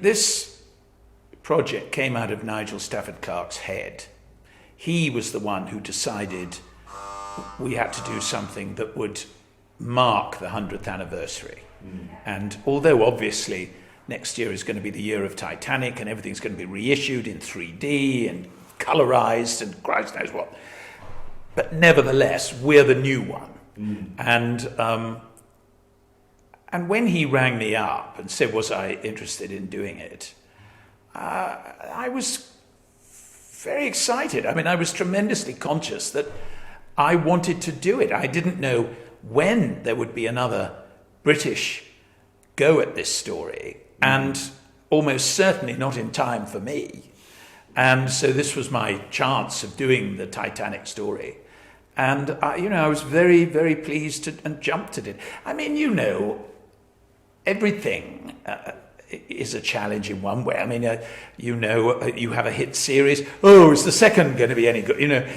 this project came out of Nigel Stafford Clark's head. He was the one who decided we had to do something that would mark the 100th anniversary. And although obviously next year is going to be the year of Titanic and everything's going to be reissued in 3D and colorized and Christ knows what, but nevertheless, we're the new one. And when he rang me up and said, was I interested in doing it, I was very excited. I mean, I was tremendously conscious that I wanted to do it. I didn't know when there would be another British go at this story, and almost certainly not in time for me. And so this was my chance of doing the Titanic story. And, I was very, very pleased and jumped at it. I mean, everything is a challenge in one way. I mean, you have a hit series. Oh, is the second going to be any good?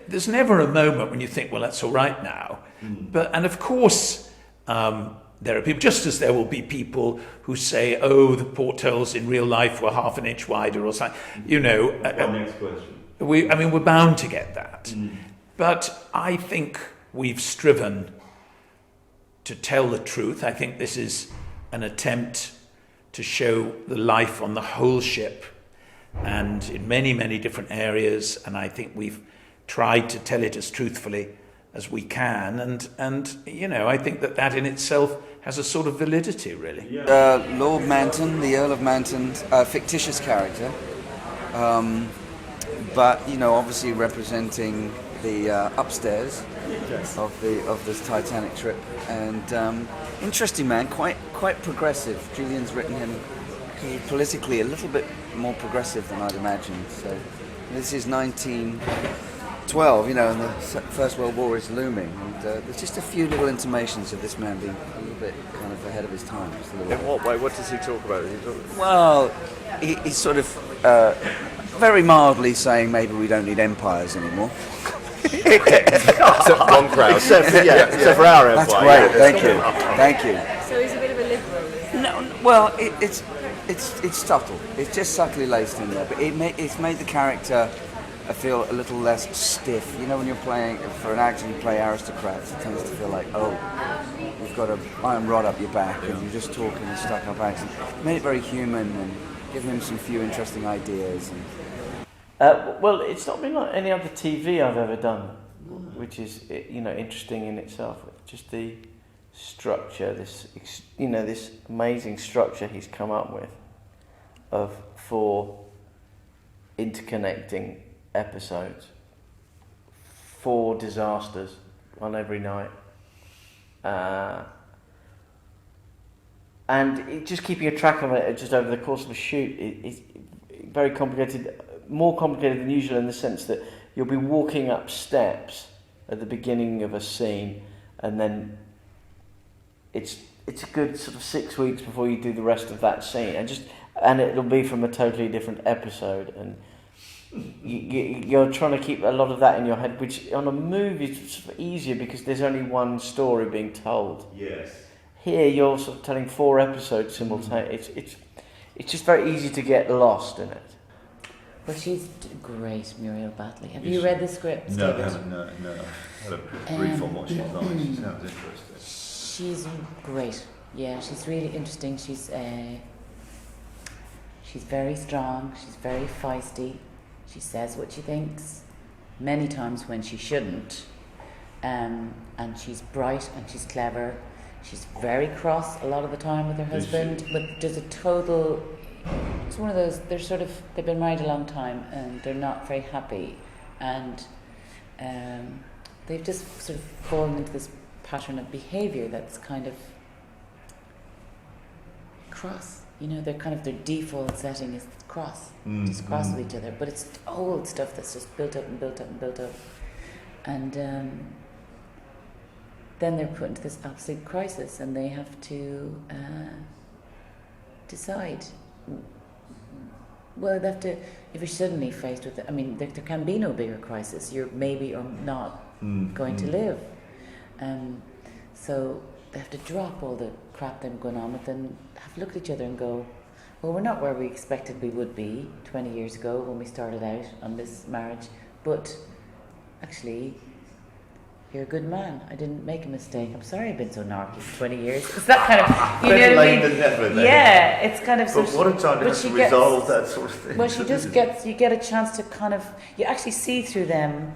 There's never a moment when you think, well, that's all right now. And of course, there are people, just as there will be people who say, oh, the portholes in real life were half an inch wider or something. Next question. We're bound to get that. But I think we've striven to tell the truth. I think this is an attempt to show the life on the whole ship and in many, many different areas. And I think we've tried to tell it as truthfully as we can. And I think that in itself has a sort of validity, really. Lord Manton, the Earl of Manton, fictitious character, but obviously representing the upstairs of this Titanic trip, and interesting man, quite progressive. Julian's written him politically a little bit more progressive than I'd imagined. So this is 1912, and the First World War is looming, and there's just a few little intimations of this man being a little bit kind of ahead of his time. Just a little In what way? What does he talk about? Well, he's sort of very mildly saying maybe we don't need empires anymore. Except one crowd. Except for our empire. That's great. Thank you. So he's a bit of a liberal. No, well, it's subtle. It's just subtly laced in there, but it's made the character feel a little less stiff. When you're playing for an actor, you play aristocrats. It tends to feel like, you've got an iron rod up your back, and you're just talking in a stuck-up accent. Made it very human and given him some few interesting ideas. Well, it's not been like any other TV I've ever done, which is interesting in itself. Just the structure, this amazing structure he's come up with, of 4 interconnecting episodes, 4 disasters on every night, and just keeping a track of it just over the course of a shoot is very complicated. More complicated than usual in the sense that you'll be walking up steps at the beginning of a scene, and then it's a good sort of 6 weeks before you do the rest of that scene, and it'll be from a totally different episode, and you're trying to keep a lot of that in your head, which on a movie is sort of easier because there's only one story being told. Yes. Here you're sort of telling 4 episodes simultaneously. It's just very easy to get lost in it. Well, she's great, Muriel Batley. Have you read the script, No, David? I haven't. No. I had a brief on what she's like. She sounds interesting. She's great. Yeah, she's really interesting. She's very strong. She's very feisty. She says what she thinks, many times when she shouldn't. And she's bright and she's clever. She's very cross a lot of the time with her husband, but there's a total... It's one of those, they've been married a long time and they're not very happy, and they've just sort of fallen into this pattern of behaviour that's kind of cross. Their default setting is cross, just cross with each other, but it's old stuff that's just built up and built up and built up. And then they're put into this absolute crisis and they have to decide. Well, they have to, if you're suddenly faced with it, there can be no bigger crisis. You're maybe or not going to live. So they have to drop all the crap they're going on with and have a look at each other and go, well, we're not where we expected we would be 20 years ago when we started out on this marriage, but actually, you're a good man. I didn't make a mistake. I'm sorry I've been so narky for 20 years. It's that kind of, you know what I mean? Than never, then. Yeah, it's kind of. But what a time to have to resolve that sort of thing. Well, she just gets, you get a chance to kind of, you actually see through them.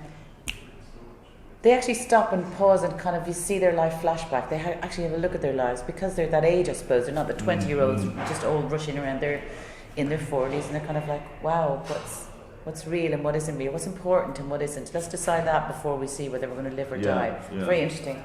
They actually stop and pause and kind of, you see their life flashback. They actually have a look at their lives because they're that age, I suppose. They're not the 20-year-olds just all rushing around. They're in their 40s and they're kind of like, wow, what's real and what isn't real? What's important and what isn't? Let's decide that before we see whether we're going to live or die. Yeah. Very interesting.